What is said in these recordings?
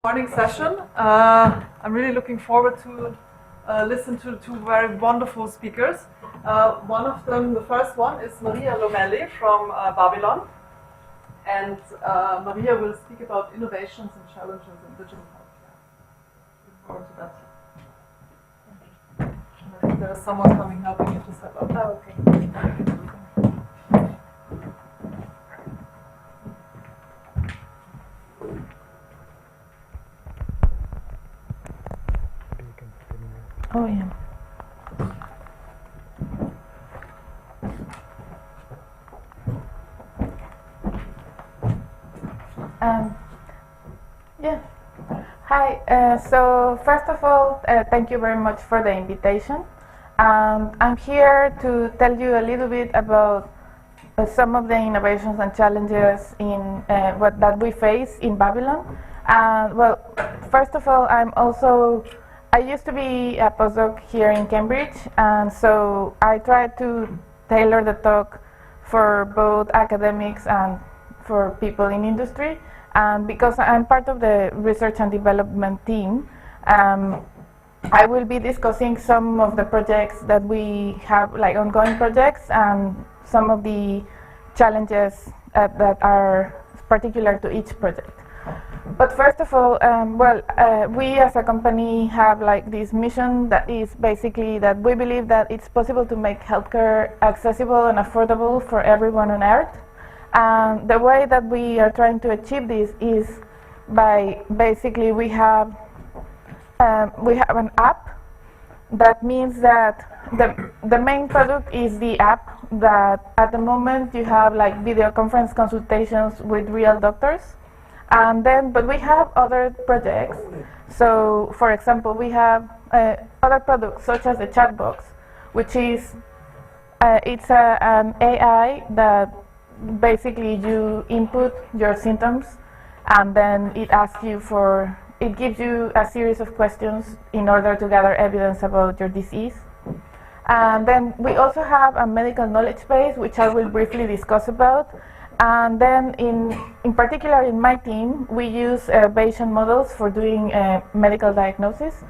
Morning session. I'm really looking forward to listen to two very wonderful speakers. One of them, the first one, is Maria Lomeli from Babylon, and Maria will speak about innovations and challenges in digital healthcare. Look forward to that. I think there's someone coming helping you to set up. Oh, okay. Oh, yeah. Yeah. Hi. So first of all, thank you very much for the invitation. I'm here to tell you a little bit about some of the innovations and challenges in that we face in Babylon. Well, first of all, I used to be a postdoc here in Cambridge, and so I tried to tailor the talk for both academics and for people in industry. And because I'm part of the research and development team, I will be discussing some of the projects that we have, like ongoing projects, and some of the challenges that are particular to each project. But first of all, we as a company have like this mission that is basically that we believe that it's possible to make healthcare accessible and affordable for everyone on Earth. And the way that we are trying to achieve this is by basically we have an app. That means that the main product is the app that at the moment you have like video conference consultations with real doctors. But we have other projects. So, for example, we have other products such as the chat box, which is it's an AI that basically you input your symptoms, and then it gives you a series of questions in order to gather evidence about your disease. And then we also have a medical knowledge base, which I will briefly discuss about. And then in particular in my team, we use Bayesian models for doing medical diagnosis.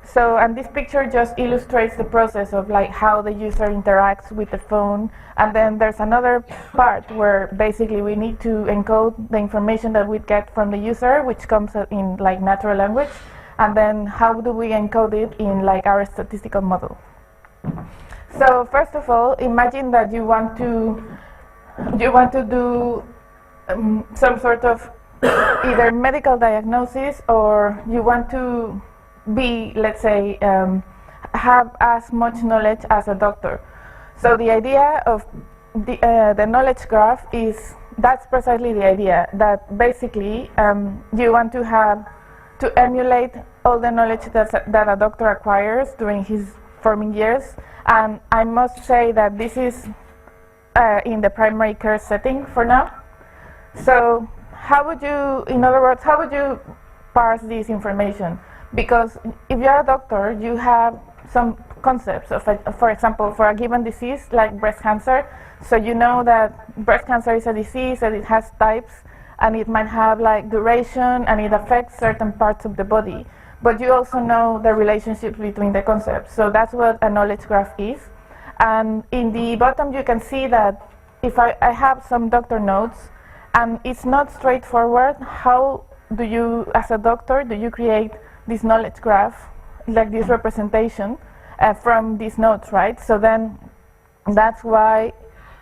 So, and this picture just illustrates the process of like how the user interacts with the phone. And then there's another part where basically we need to encode the information that we get from the user, which comes in like natural language. And then how do we encode it in like our statistical model? So first of all, imagine that you want to do some sort of either medical diagnosis, or you want to be, let's say, have as much knowledge as a doctor. So the idea of the knowledge graph that's precisely the idea, that basically you want to emulate all the knowledge that a doctor acquires during his forming years. And I must say that this is in the primary care setting for now. So in other words, how would you parse this information? Because if you're a doctor, you have some concepts of, for example, for a given disease like breast cancer. So you know that breast cancer is a disease and it has types, and it might have like duration, and it affects certain parts of the body. But you also know the relationships between the concepts. So that's what a knowledge graph is. And in the bottom, you can see that if I have some doctor notes, and it's not straightforward, how do you, as a doctor, do you create this knowledge graph, like this representation from these notes, right? So then that's why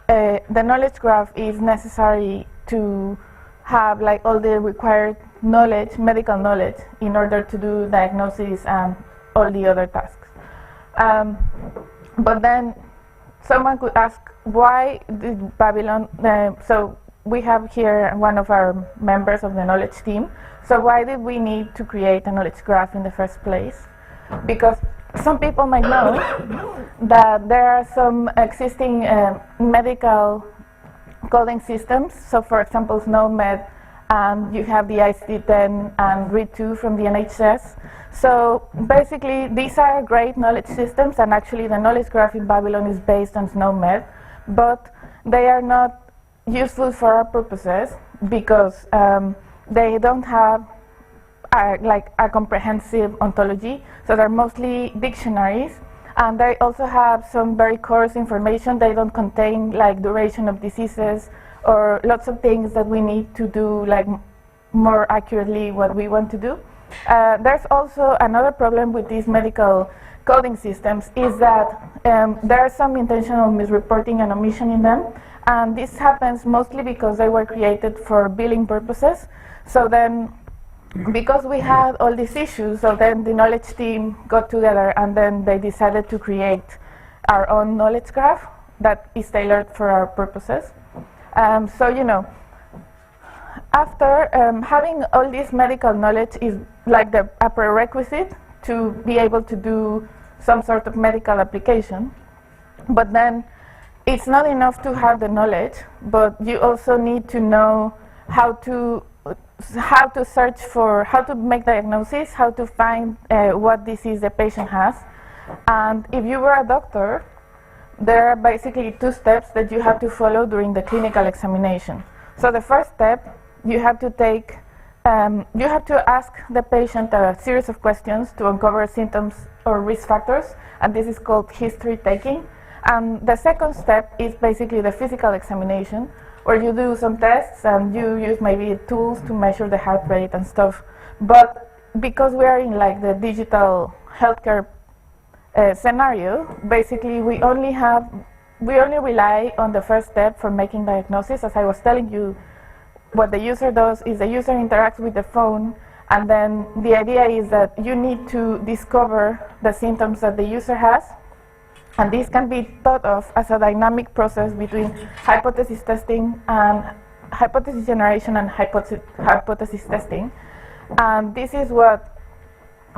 the knowledge graph is necessary to have like all the required knowledge, medical knowledge, in order to do diagnosis and all the other tasks. But then someone could ask, why did Babylon, so we have here one of our members of the knowledge team, so why did we need to create a knowledge graph in the first place? Because some people might know that there are some existing medical coding systems. So for example, SNOMED, and you have the ICD-10 and READ2 from the NHS. So basically, these are great knowledge systems, and actually the knowledge graph in Babylon is based on SNOMED, but they are not useful for our purposes because they don't have like a comprehensive ontology. So they're mostly dictionaries, and they also have some very coarse information. They don't contain like duration of diseases or lots of things that we need to do like more accurately what we want to do. There's also another problem with these medical coding systems is that there are some intentional misreporting and omission in them, and this happens mostly because they were created for billing purposes. So then, because we had all these issues, so then the knowledge team got together and then they decided to create our own knowledge graph that is tailored for our purposes. So, you know, after having all this medical knowledge is like a prerequisite to be able to do some sort of medical application. But then it's not enough to have the knowledge, but you also need to know how to search for, how to make diagnosis, how to find what disease the patient has. And if you were a doctor, there are basically 2 steps that you have to follow during the clinical examination. So the first step, you have to take, you have to ask the patient a series of questions to uncover symptoms or risk factors, and this is called history taking. And the second step is basically the physical examination, where you do some tests and you use maybe tools to measure the heart rate and stuff. But because we are in like the digital healthcare scenario, basically we only rely on the first step for making diagnosis. As I was telling you, what the user does is the user interacts with the phone, and then the idea is that you need to discover the symptoms that the user has, and this can be thought of as a dynamic process between hypothesis testing and hypothesis generation and hypothesis testing. And this is what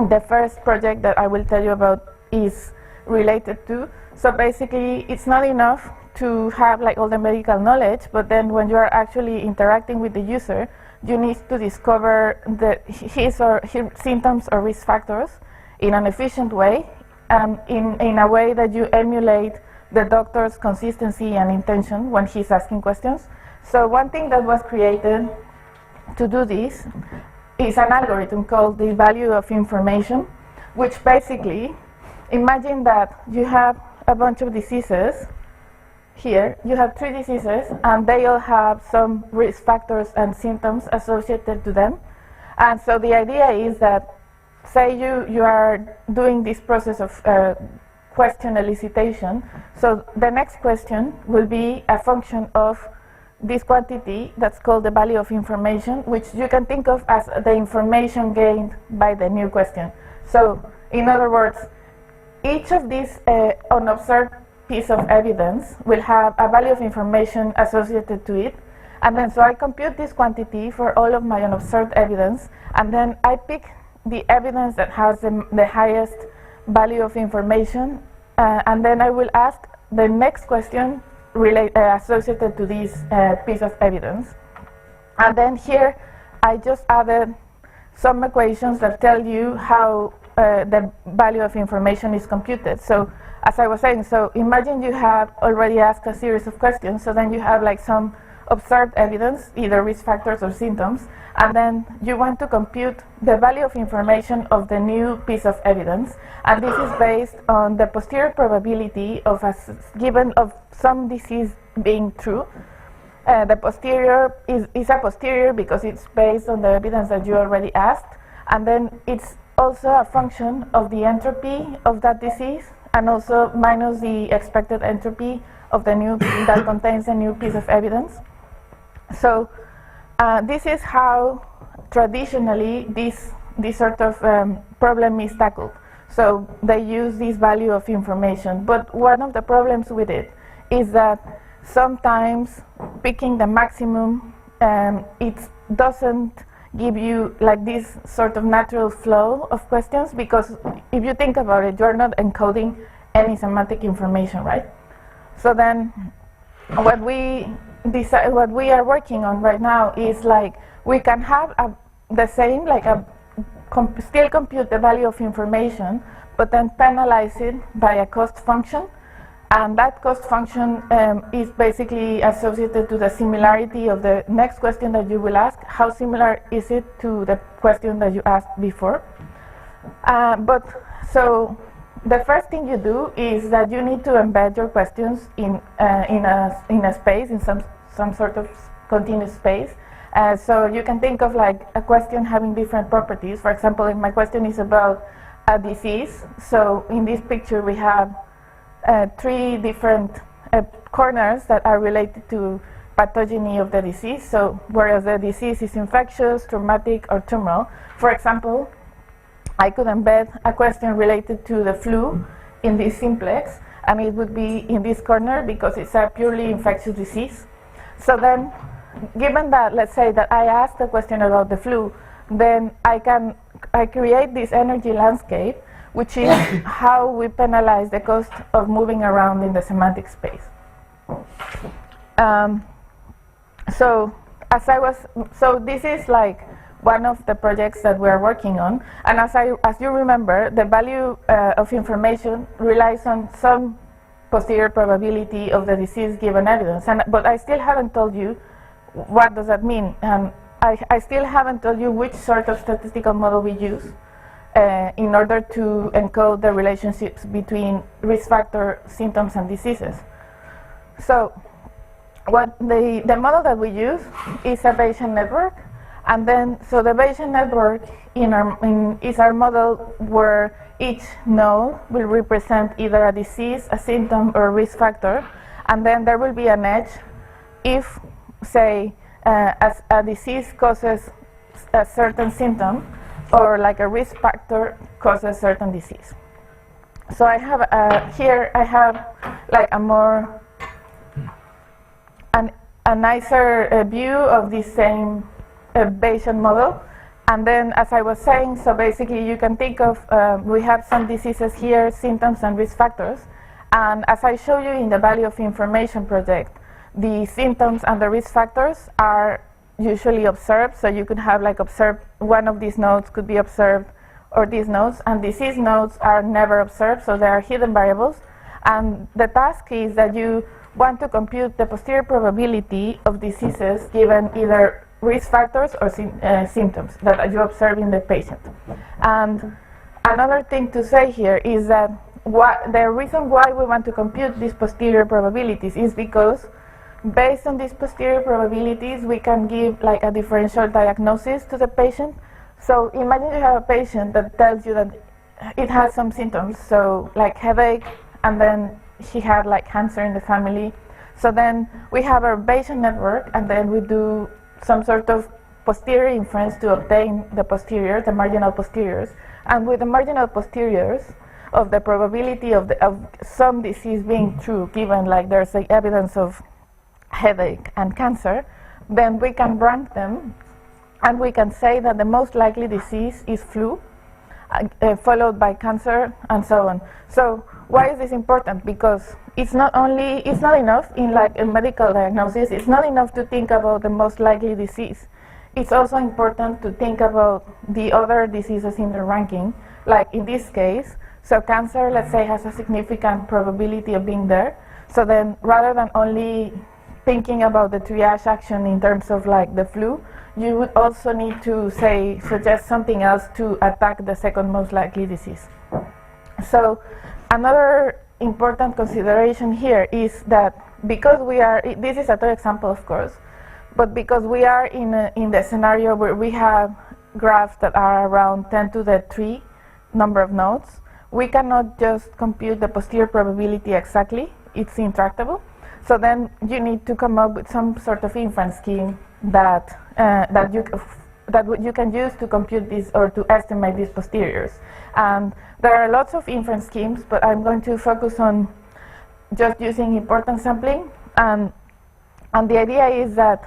the first project that I will tell you about is related to. So basically, it's not enough to have like all the medical knowledge, but then when you are actually interacting with the user, you need to discover his or her symptoms or risk factors in an efficient way, and in a way that you emulate the doctor's consistency and intention when he's asking questions. So one thing that was created to do this is an algorithm called the value of information, which basically, imagine that you have a bunch of diseases. Here, you have 3 diseases, and they all have some risk factors and symptoms associated to them. And so the idea is that, say you are doing this process of question elicitation, so the next question will be a function of this quantity that's called the value of information, which you can think of as the information gained by the new question. So, in other words, each of these unobserved piece of evidence will have a value of information associated to it, and then so I compute this quantity for all of my unobserved evidence, and then I pick the evidence that has the highest value of information, and then I will ask the next question associated to this piece of evidence. And then here I just added some equations that tell you how the value of information is computed. So as I was saying, so imagine you have already asked a series of questions, so then you have like some observed evidence, either risk factors or symptoms, and then you want to compute the value of information of the new piece of evidence, and this is based on the posterior probability of given of some disease being true. The posterior is a posterior because it's based on the evidence that you already asked, and then it's also a function of the entropy of that disease, and also minus the expected entropy of the new that contains a new piece of evidence. So this is how traditionally this sort of problem is tackled. So they use this value of information, but one of the problems with it is that sometimes picking the maximum, it doesn't give you like this sort of natural flow of questions, because if you think about it, you're not encoding any semantic information, right? So then what we are working on right now is like we can have the same, like still compute the value of information, but then penalize it by a cost function. And that cost function is basically associated to the similarity of the next question that you will ask. How similar is it to the question that you asked before? So the first thing you do is that you need to embed your questions in a space, in some sort of continuous space. So you can think of like a question having different properties. For example, if my question is about a disease, so in this picture we have 3 different corners that are related to pathogeny of the disease. So whereas the disease is infectious, traumatic, or tumoral, for example, I could embed a question related to the flu in this simplex, and it would be in this corner because it's a purely infectious disease. So then, given that, let's say that I asked a question about the flu, then I create this energy landscape, which is how we penalize the cost of moving around in the semantic space. So this is like one of the projects that we're working on, and as you remember, the value of information relies on some posterior probability of the disease given evidence. But I still haven't told you what does that mean. I still haven't told you which sort of statistical model we use in order to encode the relationships between risk factor, symptoms, and diseases. So the model that we use is a Bayesian network. And then, so the Bayesian network is our model where each node will represent either a disease, a symptom, or a risk factor. And then there will be an edge if, say, as a disease causes a certain symptom, or like a risk factor causes certain disease. So I have here I have like a nicer view of this same Bayesian model. And then, as I was saying, so basically you can think of, we have some diseases here, symptoms and risk factors. And as I show you in the value of information project, the symptoms and the risk factors are usually observed. So you could have like observed, one of these nodes could be observed, or these nodes, and disease nodes are never observed, so they are hidden variables. And the task is that you want to compute the posterior probability of diseases given either risk factors or symptoms that you observe in the patient. And another thing to say here is that the reason why we want to compute these posterior probabilities is because based on these posterior probabilities we can give like a differential diagnosis to the patient. So imagine you have a patient that tells you that it has some symptoms, so like headache, and then she had like cancer in the family. So then we have our Bayesian network, and then we do some sort of posterior inference to obtain the posterior, the marginal posteriors. And with the marginal posteriors of the probability of some disease being true, given like there's like evidence of headache and cancer, then we can rank them, and we can say that the most likely disease is flu, followed by cancer, and so on. So why is this important? Because it's not enough in like a medical diagnosis, it's not enough to think about the most likely disease. It's also important to think about the other diseases in the ranking, like in this case, so cancer, let's say, has a significant probability of being there. So then rather than only thinking about the triage action in terms of like the flu, you would also need to suggest something else to attack the second most likely disease. So another important consideration here is that because we are, this is a toy example of course, but because we are in the scenario where we have graphs that are around 10 to the 3 number of nodes, we cannot just compute the posterior probability exactly, it's intractable. So then you need to come up with some sort of inference scheme that you can use to compute this or to estimate these posteriors. And there are lots of inference schemes, but I'm going to focus on just using importance sampling. And the idea is that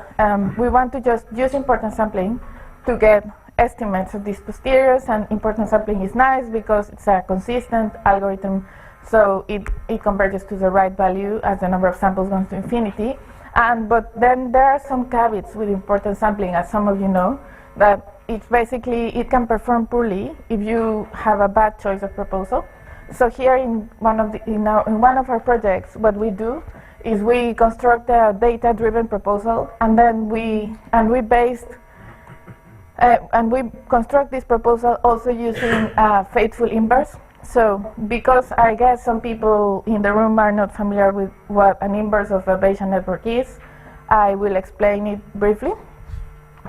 we want to just use importance sampling to get estimates of these posteriors, and importance sampling is nice because it's a consistent algorithm, so it converges to the right value as the number of samples goes to infinity. But then there are some caveats with importance sampling, as some of you know, that it can perform poorly if you have a bad choice of proposal. So here in one of our projects, what we do is we construct a data-driven proposal, and then we construct this proposal also using faithful inverse. So because I guess some people in the room are not familiar with what an inverse of a Bayesian network is, I will explain it briefly.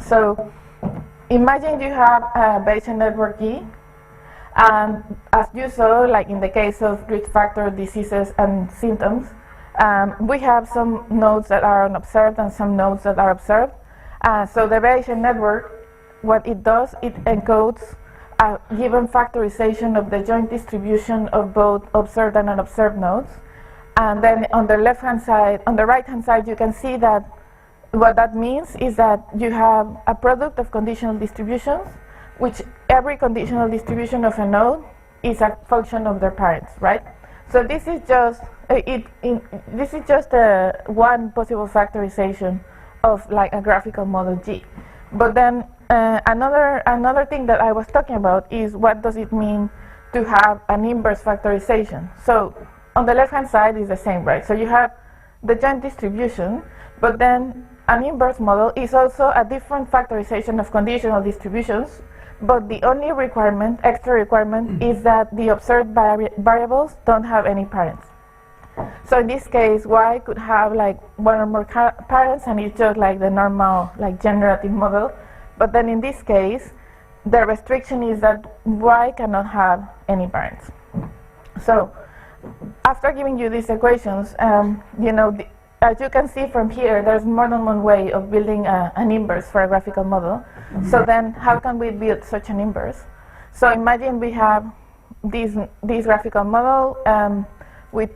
So imagine you have a Bayesian network E, and as you saw, like in the case of risk factor diseases and symptoms, we have some nodes that are unobserved and some nodes that are observed. So the Bayesian network, what it does, it encodes a given factorization of the joint distribution of both observed and unobserved nodes. And then on the right-hand side, you can see that what that means is that you have a product of conditional distributions, which every conditional distribution of a node is a function of their parents, right? So this is just one possible factorization of like a graphical model G. But then another thing that I was talking about is what does it mean to have an inverse factorization. So on the left-hand side is the same, right? So you have the joint distribution, but then an inverse model is also a different factorization of conditional distributions, but the only extra requirement is that the observed variables don't have any parents. So in this case, Y could have like one or more parents, and it's just like the normal like generative model. But then in this case, the restriction is that Y cannot have any parents. So after giving you these equations, as you can see from here, there's more than one way of building an inverse for a graphical model. So then how can we build such an inverse? So imagine we have this graphical model with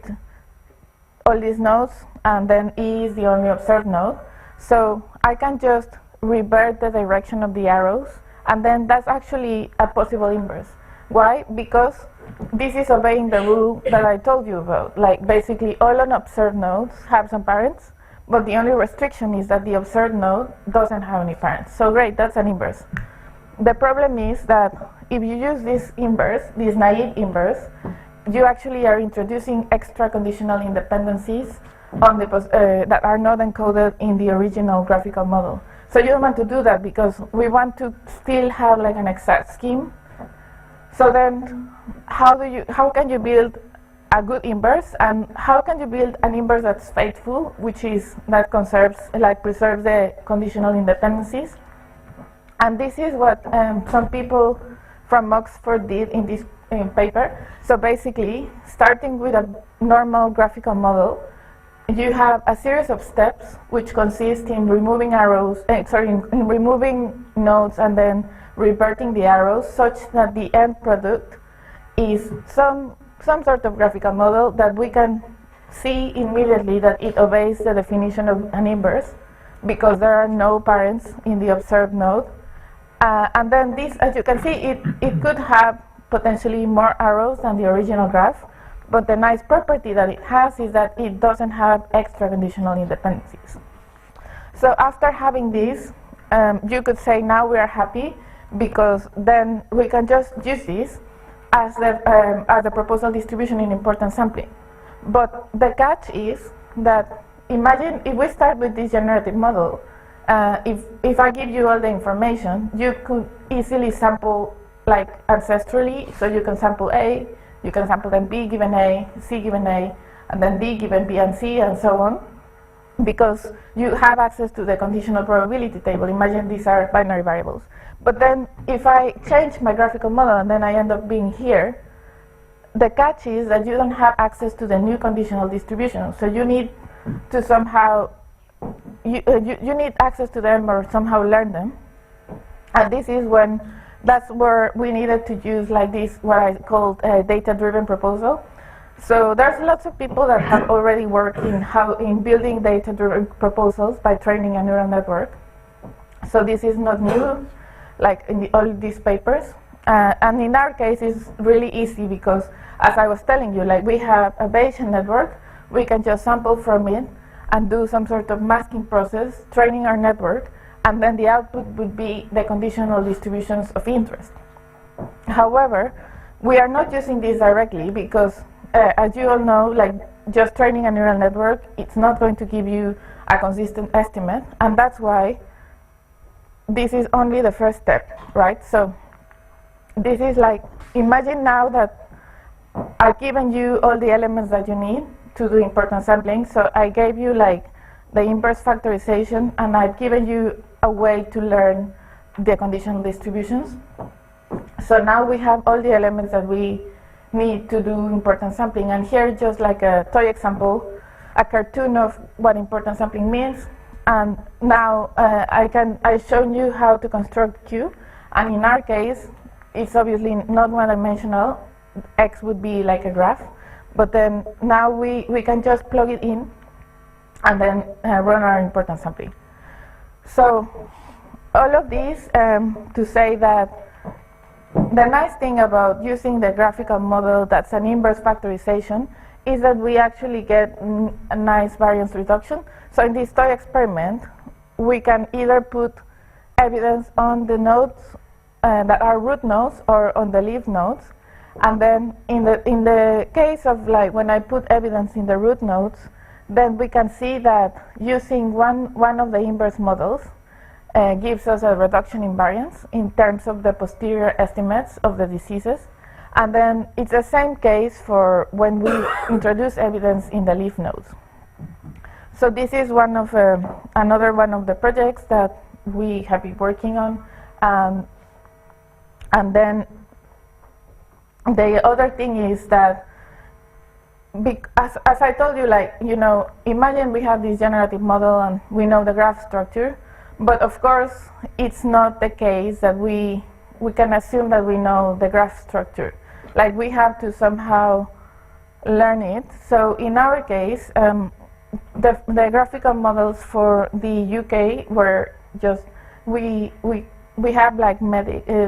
all these nodes, and then E is the only observed node. So I can just revert the direction of the arrows, and then that's actually a possible inverse. Why? Because this is obeying the rule that I told you about. Like basically all unobserved nodes have some parents, but the only restriction is that the observed node doesn't have any parents. So great, that's an inverse. The problem is that if you use this inverse, this naive inverse, you actually are introducing extra conditional independencies on the that are not encoded in the original graphical model. So you don't want to do that because we want to still have like an exact scheme. So then how can you build a good inverse, and how can you build an inverse that's faithful, that preserves the conditional independencies? And this is what some people from Oxford did in this paper. So basically, starting with a normal graphical model, you have a series of steps which consist in removing in removing nodes and then reverting the arrows, such that the end product is some sort of graphical model that we can see immediately that it obeys the definition of an inverse, because there are no parents in the observed node. And then this, as you can see, it could have potentially more arrows than the original graph, but the nice property that it has is that it doesn't have extra conditional independencies. So after having this, you could say now we are happy, because then we can just use this as the proposal distribution in importance sampling. But the catch is that imagine if we start with this generative model, if I give you all the information, you could easily sample like ancestrally. So you can sample A, you can sample then B given A, C given A, and then D given B and C, and so on, because you have access to the conditional probability table. Imagine these are binary variables. But then if I change my graphical model and then I end up being here, the catch is that you don't have access to the new conditional distribution. So you need to somehow, you need access to them or somehow learn them. And that's where we needed to use like this, what I called a data-driven proposal. So there's lots of people that have already worked in building data-driven proposals by training a neural network. So this is not new, like in all these papers. And in our case, it's really easy because, as I was telling you, like we have a Bayesian network, we can just sample from it and do some sort of masking process, training our network, and then the output would be the conditional distributions of interest. However, we are not using this directly because, as you all know, like just training a neural network, it's not going to give you a consistent estimate, and that's why this is only the first step, right? So this is like, imagine now that I've given you all the elements that you need to do importance sampling. So I gave you like the inverse factorization, and I've given you a way to learn the conditional distributions. So now we have all the elements that we need to do importance sampling, and here just like a toy example, a cartoon of what importance sampling means. And now I've shown you how to construct Q, and in our case it's obviously not one-dimensional. X would be like a graph, but then now we can just plug it in and then run our importance sampling. So all of this to say that the nice thing about using the graphical model that's an inverse factorization is that we actually get a nice variance reduction. So in this toy experiment, we can either put evidence on the nodes that are root nodes or on the leaf nodes. And then in the case of like when I put evidence in the root nodes, then we can see that using one of the inverse models gives us a reduction in variance in terms of the posterior estimates of the diseases. And then it's the same case for when we introduce evidence in the leaf nodes. So this is one of another one of the projects that we have been working on. And then the other thing is that, as I told you, like, you know, imagine we have this generative model and we know the graph structure, but of course it's not the case that we can assume that we know the graph structure. Like, we have to somehow learn it. So in our case, the graphical models for the UK were just, we have like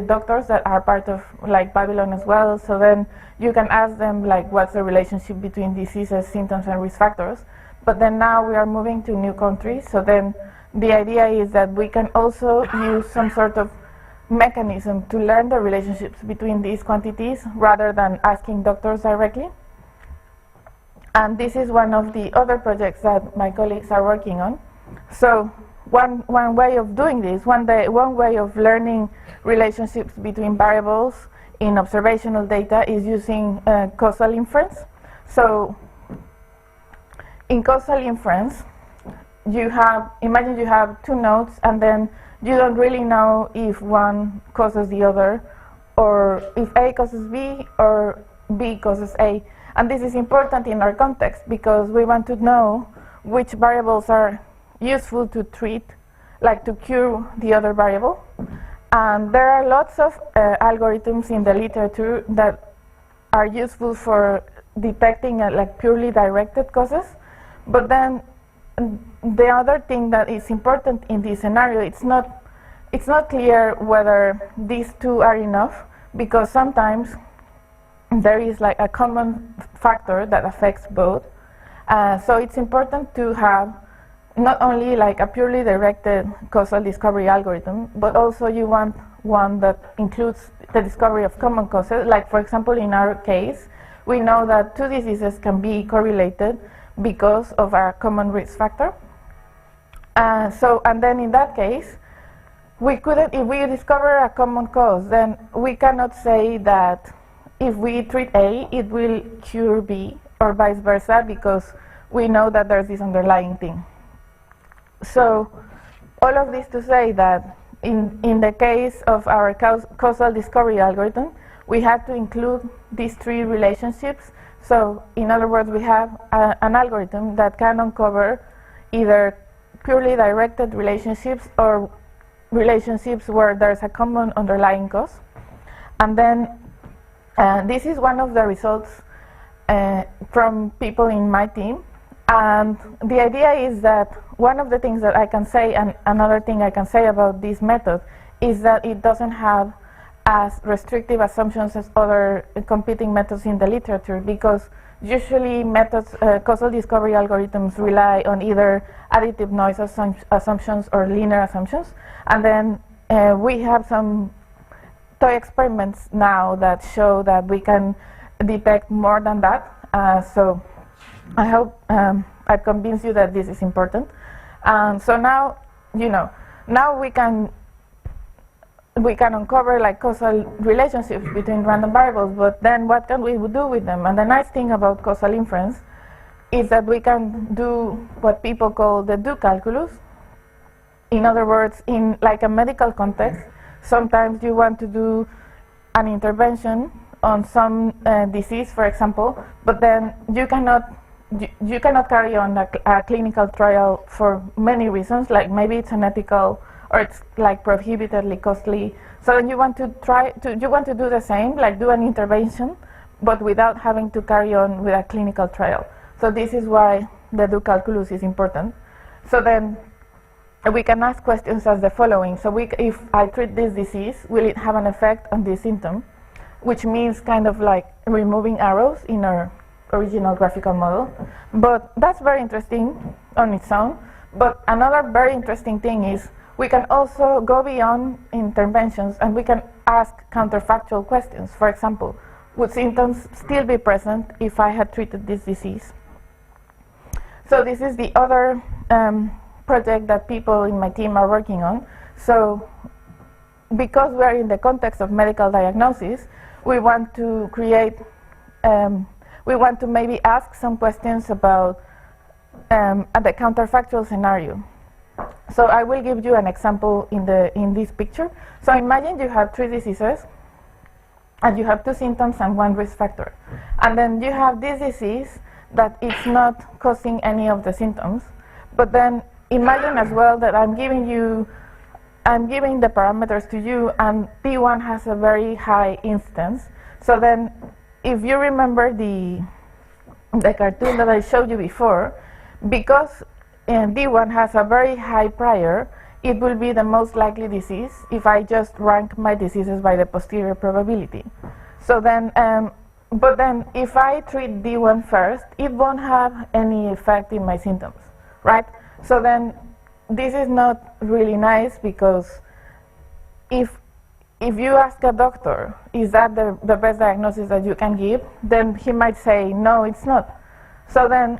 doctors that are part of like Babylon as well, so then you can ask them like what's the relationship between diseases, symptoms and risk factors. But then now we are moving to new countries, so then the idea is that we can also use some sort of mechanism to learn the relationships between these quantities rather than asking doctors directly. And this is one of the other projects that my colleagues are working on. So one way of doing this, one way of learning relationships between variables in observational data is using causal inference. So in causal inference, imagine you have two nodes, and then you don't really know if one causes the other, or if A causes B or B causes A. And this is important in our context because we want to know which variables are useful to treat, like to cure the other variable. And there are lots of algorithms in the literature that are useful for detecting like purely directed causes. But then the other thing that is important in this scenario, it's not clear whether these two are enough, because sometimes there is like a common factor that affects both. So it's important to have not only like a purely directed causal discovery algorithm, but also you want one that includes the discovery of common causes. Like, for example, in our case, we know that two diseases can be correlated because of a common risk factor. And then in that case, if we discover a common cause, then we cannot say that if we treat A, it will cure B, or vice versa, because we know that there's this underlying thing. So all of this to say that in the case of our causal discovery algorithm, we have to include these three relationships. So in other words, we have an algorithm that can uncover either purely directed relationships or relationships where there's a common underlying cause. And then this is one of the results from people in my team. And the idea is that one of the things that I can say, and another thing I can say about this method, is that it doesn't have as restrictive assumptions as other competing methods in the literature, because usually methods, causal discovery algorithms rely on either additive noise assumptions or linear assumptions. And then we have some toy experiments now that show that we can detect more than that. So I hope I've convinced you that this is important. So now, now we can uncover like causal relationships between random variables, but then what can we do with them? And the nice thing about causal inference is that we can do what people call the do calculus. In other words, in like a medical context, sometimes you want to do an intervention on some disease, for example, but then you cannot carry on a clinical trial for many reasons, like maybe it's unethical or it's like prohibitively costly. So then you want to do the same, like do an intervention, but without having to carry on with a clinical trial. So this is why the do calculus is important. So then we can ask questions as the following. So if I treat this disease, will it have an effect on this symptom? Which means kind of like removing arrows in our original graphical model. But that's very interesting on its own. But another very interesting thing is we can also go beyond interventions and we can ask counterfactual questions. For example, would symptoms still be present if I had treated this disease? So this is the other project that people in my team are working on. So because we are in the context of medical diagnosis, we want to create, we want to maybe ask some questions about the counterfactual scenario. So I will give you an example in this picture. So imagine you have 3 diseases and you have 2 symptoms and 1 risk factor. And then you have this disease that it's not causing any of the symptoms. But then imagine as well that I'm giving the parameters to you and P1 has a very high instance. So then if you remember the cartoon that I showed you before, because D1 has a very high prior, it will be the most likely disease if I just rank my diseases by the posterior probability. So then, but then if I treat D1 first, it won't have any effect in my symptoms, right? So then this is not really nice because if you ask a doctor, is that the best diagnosis that you can give, then he might say, no, it's not. So then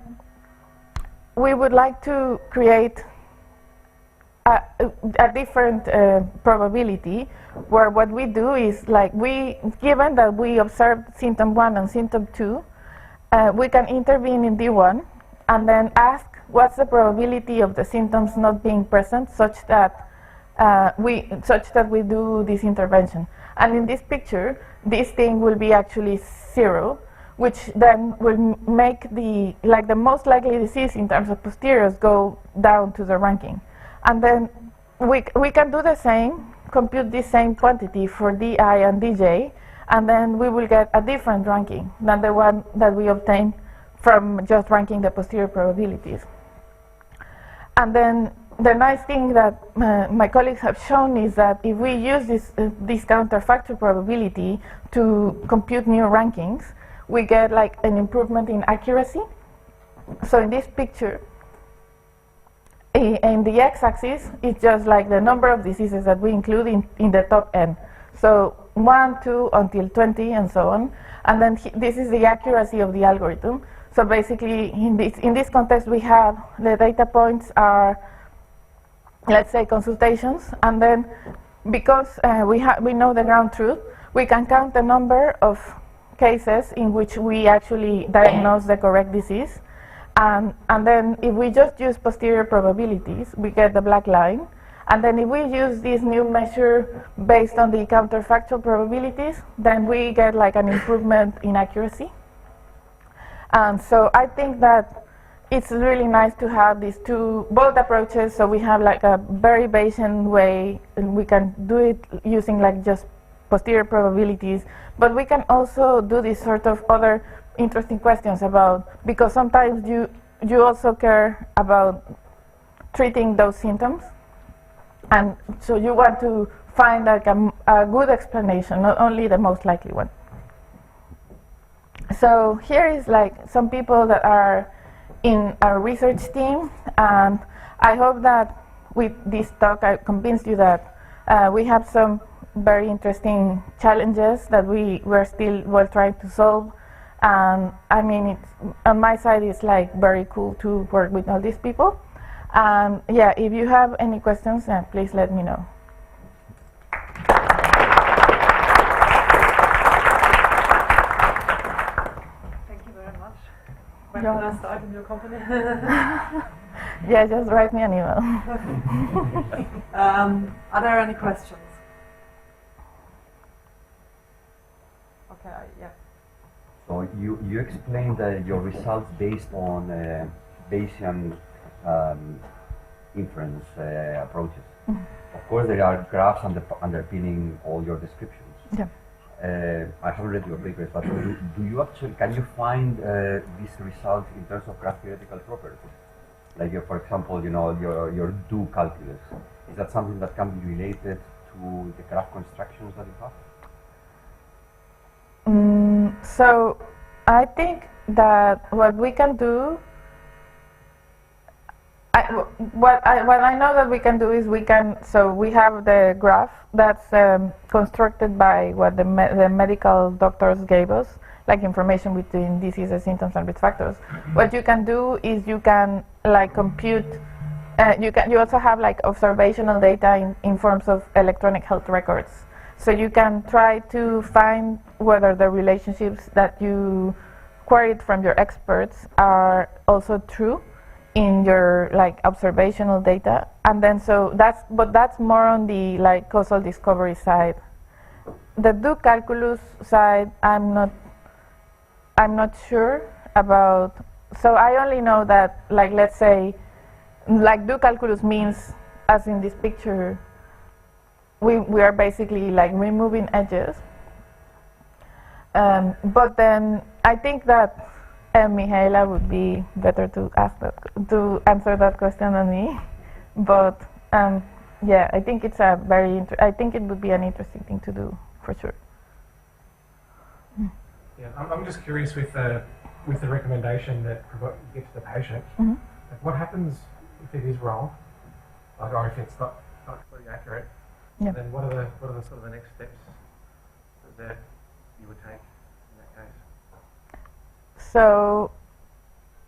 we would like to create a different probability where what we do is like given that we observed symptom 1 and symptom 2, we can intervene in D1 and then ask what's the probability of the symptoms not being present such that we do this intervention. And in this picture, this thing will be actually 0, which then will make the most likely disease in terms of posteriors go down to the ranking. And then we can do the same, compute the same quantity for DI and DJ, and then we will get a different ranking than the one that we obtained from just ranking the posterior probabilities. And then the nice thing that my colleagues have shown is that if we use this counterfactual probability to compute new rankings, we get like an improvement in accuracy. So in this picture, in the x-axis, it's just like the number of diseases that we include in the top n. So 1, 2, until 20, and so on. And then this is the accuracy of the algorithm. So basically, in this context, we have the data points are, let's say, consultations. And then because we know the ground truth, we can count the number of cases in which we actually diagnose the correct disease. And then if we just use posterior probabilities, we get the black line. And then if we use this new measure based on the counterfactual probabilities, then we get like an improvement in accuracy. And so I think that it's really nice to have these both approaches. So we have like a very Bayesian way, and we can do it using like just posterior probabilities. But we can also do this sort of other interesting questions about, because sometimes you also care about treating those symptoms, and so you want to find like a good explanation, not only the most likely one. So here is like some people that are in our research team, and I hope that with this talk I convinced you that we have some very interesting challenges that we're still trying to solve. And I mean, on my side, it's like very cool to work with all these people. And yeah, if you have any questions, please let me know. Thank you very much. When can I start in your company? Yeah, just write me an email. Are there any questions? Okay, yeah. So you explained your results based on Bayesian inference approaches. Of course, there are graphs underpinning all your descriptions. Yeah. I haven't read your papers, but do you actually can you find these results in terms of graph theoretical properties? Like, for example, your do calculus. Is that something that can be related to the graph constructions that you have? So I think that what we can do, what I know that we can do is so we have the graph that's constructed by what the medical doctors gave us, like information between diseases, symptoms, and risk factors. What you can do is you can like compute. You also have like observational data in forms of electronic health records. So you can try to find whether the relationships that you queried from your experts are also true in your like observational data. And then that's more on the like causal discovery side. The do calculus side, I'm not sure about. So I only know that, like, let's say, like do calculus means, as in this picture, we are basically like removing edges. But then I think that Mihaela would be better to answer that question than me. But yeah, I think it's I think it would be an interesting thing to do for sure. Yeah, I'm just curious with the recommendation that you give to the patient. Mm-hmm. Like, what happens if it is wrong, like, or if it's not fully accurate? Yeah. Then what are the sort of the next steps that you would take in that case? So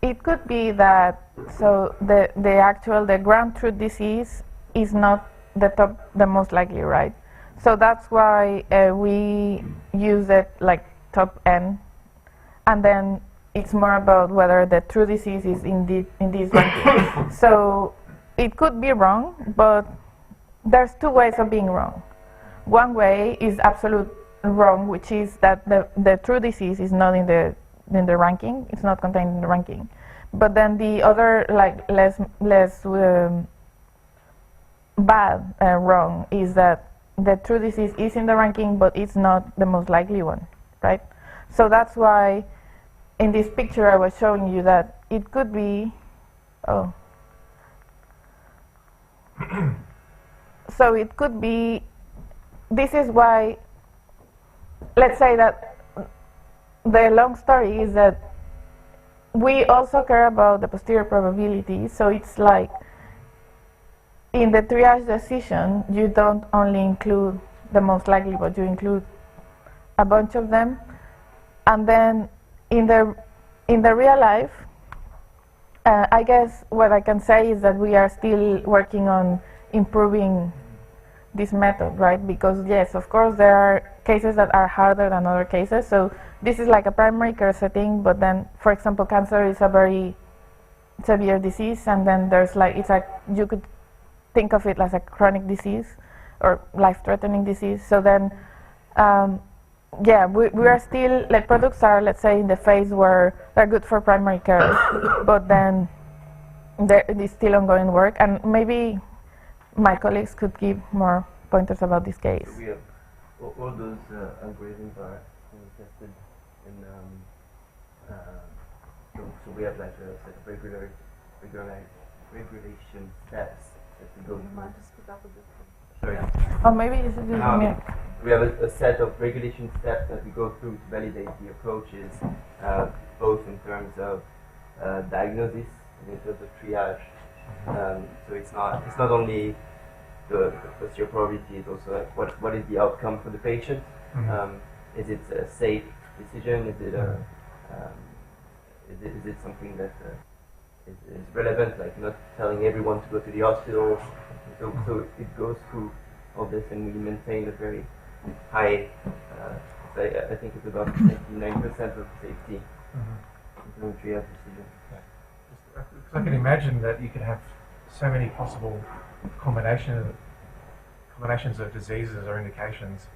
it could be that the ground truth disease is not the most likely, right? So that's why we use it like top N, and then it's more about whether the true disease is in this ranking. So it could be wrong, but there's two ways of being wrong. One way is absolute wrong, which is that the true disease is not in the ranking. It's not contained in the ranking. But then the other, like less bad wrong, is that the true disease is in the ranking, but it's not the most likely one, right? So that's why in this picture I was showing you that it could be. So it could be. This is why. Let's say that the long story is that we also care about the posterior probability. So it's like in the triage decision, you don't only include the most likely, but you include a bunch of them. And then in the real life, I guess what I can say is that we are still working on improving this method, right? Because yes, of course, there are cases that are harder than other cases. So this is like a primary care setting, but then, for example, cancer is a very severe disease, and then there's like, it's like, you could think of it as a chronic disease or life-threatening disease. So then, yeah, we are still, like, products are, let's say, in the phase where they're good for primary care, but then it is still ongoing work, and maybe my colleagues could give more pointers about this case. So we have all those algorithms are tested in so we have like a set of regulation steps that we go through. Sorry. Or maybe you should use the mic. We have a set of regulation steps that we go through to validate the approaches, both in terms of diagnosis and in terms of triage. So it's not only what's your priority is also like what is the outcome for the patient? Is it a safe decision? Is it a is it something that is relevant? Like not telling everyone to go to the hospital. So it goes through all this, and we maintain a very high. I think it's about 99% of safety in the triage decision. Because I can imagine that you could have so many possible combinations of diseases or indications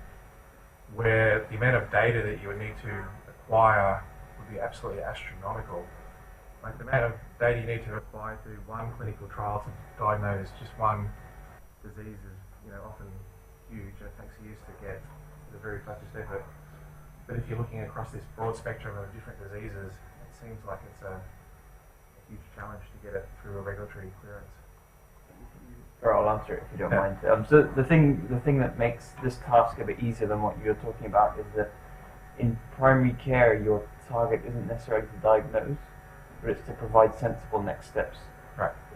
where the amount of data that you would need to acquire would be absolutely astronomical. Like the amount of data you need to acquire to one clinical trial to diagnose just one disease is, often huge. It takes years to get with a very focused effort. But if you're looking across this broad spectrum of different diseases, it seems like it's a huge challenge to get it through a regulatory clearance. Or I'll answer it if you don't mind. So the thing that makes this task a bit easier than what you're talking about is that in primary care, your target isn't necessarily to diagnose, but it's to provide sensible next steps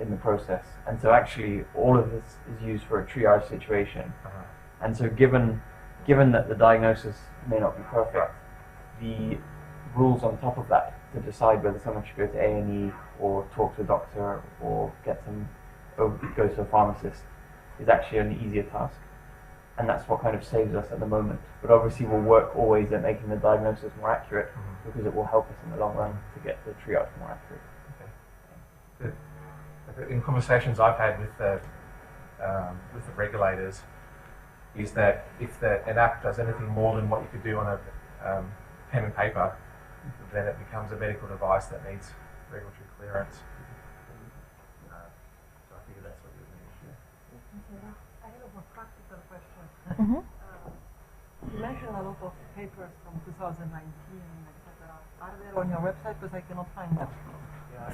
in the process. And so actually, all of this is used for a triage situation. And so given that the diagnosis may not be perfect, the rules on top of that to decide whether someone should go to A&E or talk to a doctor or go to a pharmacist is actually an easier task. And that's what kind of saves us at the moment. But obviously we'll work always at making the diagnosis more accurate because it will help us in the long run to get the triage more accurate. Okay. In conversations I've had with the regulators, is that if an app does anything more than what you could do on a pen and paper, then it becomes a medical device that needs regulatory clearance. So I figure that's what you're going to. I have a more practical question. You mentioned a lot of papers from 2019, etc. Are they on your website? Because I cannot find them.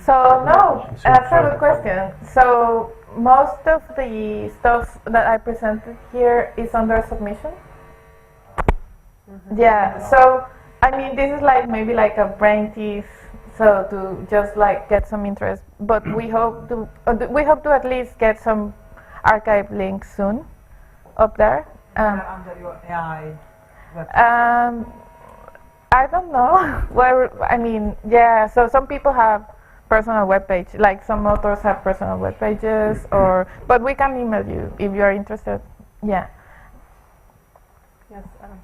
So no, that's a good question. So most of the stuff that I presented here is under submission. Yeah. So I mean, this is like maybe like a brain tease, so to just like get some interest. But we hope to at least get some archive links soon up there. Under your AI website. I don't know where. I mean, yeah. So some people have personal web page, like some authors have personal web pages, but we can email you if you are interested. Yeah. Yes, Adam.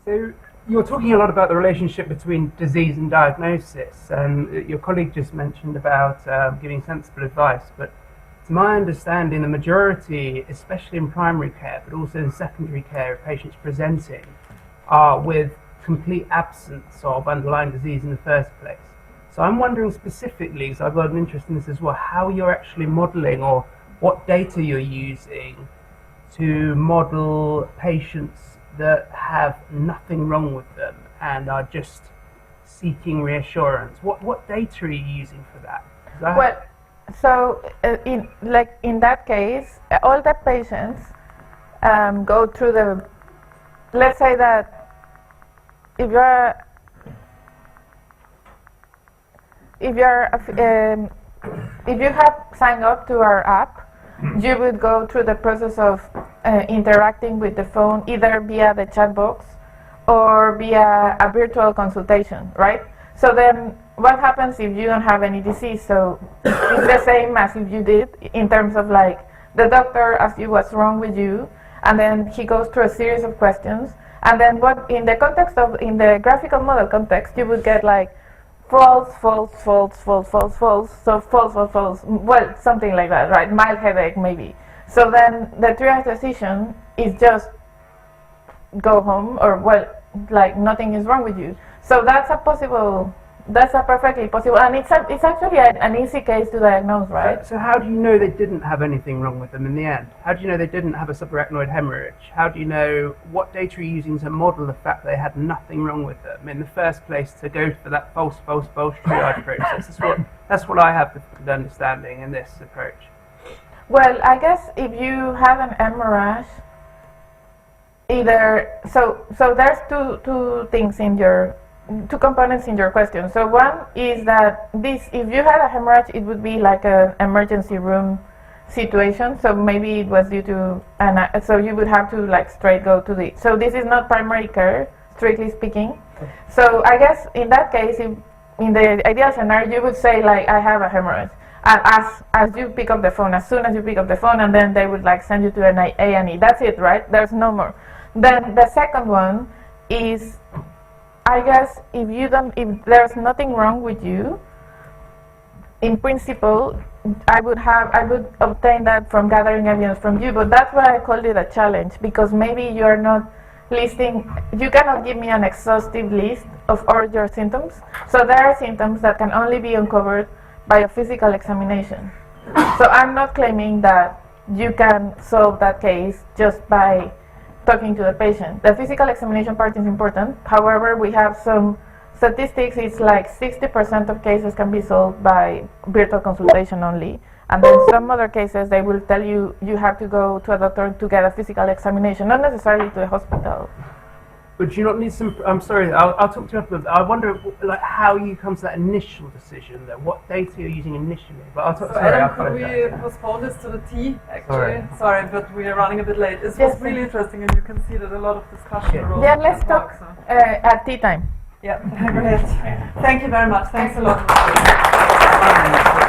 So you're talking a lot about the relationship between disease and diagnosis, and your colleague just mentioned about giving sensible advice, but to my understanding, the majority, especially in primary care, but also in secondary care, of patients presenting are with complete absence of underlying disease in the first place. So I'm wondering specifically, because I've got an interest in this as well, how you're actually modelling or what data you're using to model patients that have nothing wrong with them and are just seeking reassurance. What data are you using for that? Well, so in that case, all the patients go through the. Let's say that if you have signed up to our app, you would go through the process of interacting with the phone either via the chat box or via a virtual consultation, right? So then what happens if you don't have any disease? So it's the same as if you did in terms of like the doctor asks you what's wrong with you, and then he goes through a series of questions, and then what in the graphical model context, you would get like false, false, false, false, false, false, so false, false, false, well, something like that, right? Mild headache, maybe. So then the triage decision is just go home, or well, like nothing is wrong with you. So that's a perfectly possible, and it's actually an easy case to diagnose, right? So how do you know they didn't have anything wrong with them in the end? How do you know they didn't have a subarachnoid hemorrhage? How do you know, what data are you using to model the fact they had nothing wrong with them in the first place to go for that false, false, false triage process? That's what I have the understanding in this approach. Well, I guess if you have an hemorrhage, so there's two things in your two components in your question. So one is that if you had a hemorrhage, it would be like an emergency room situation. So maybe it was due to, so you would have to like straight go to the. So this is not primary care, strictly speaking. So I guess in that case, in the ideal scenario, you would say like, I have a hemorrhage. And as you pick up the phone, as soon as you pick up the phone, and then they would like send you to an A&E. That's it, right? There's no more. Then the second one is, I guess if there's nothing wrong with you, in principle, I would obtain that from gathering evidence from you. But that's why I called it a challenge, because maybe you're not listing. You cannot give me an exhaustive list of all your symptoms. So there are symptoms that can only be uncovered by a physical examination. So I'm not claiming that you can solve that case just by talking to the patient. The physical examination part is important. However, we have some statistics. It's like 60% of cases can be solved by virtual consultation only. And then some other cases, they will tell you you have to go to a doctor to get a physical examination, not necessarily to a hospital. But do you not need some? I'm sorry, I'll talk to you after. I wonder, like, how you come to that initial decision. That what data you're using initially. But I'll talk. So Sorry, Adam, could we postpone this to the tea? Actually, sorry, but we are running a bit late. It was really interesting, and you can see that a lot of discussion arose. Yeah, let's talk at tea time. Yeah, great. Thank you very much. Thanks a lot.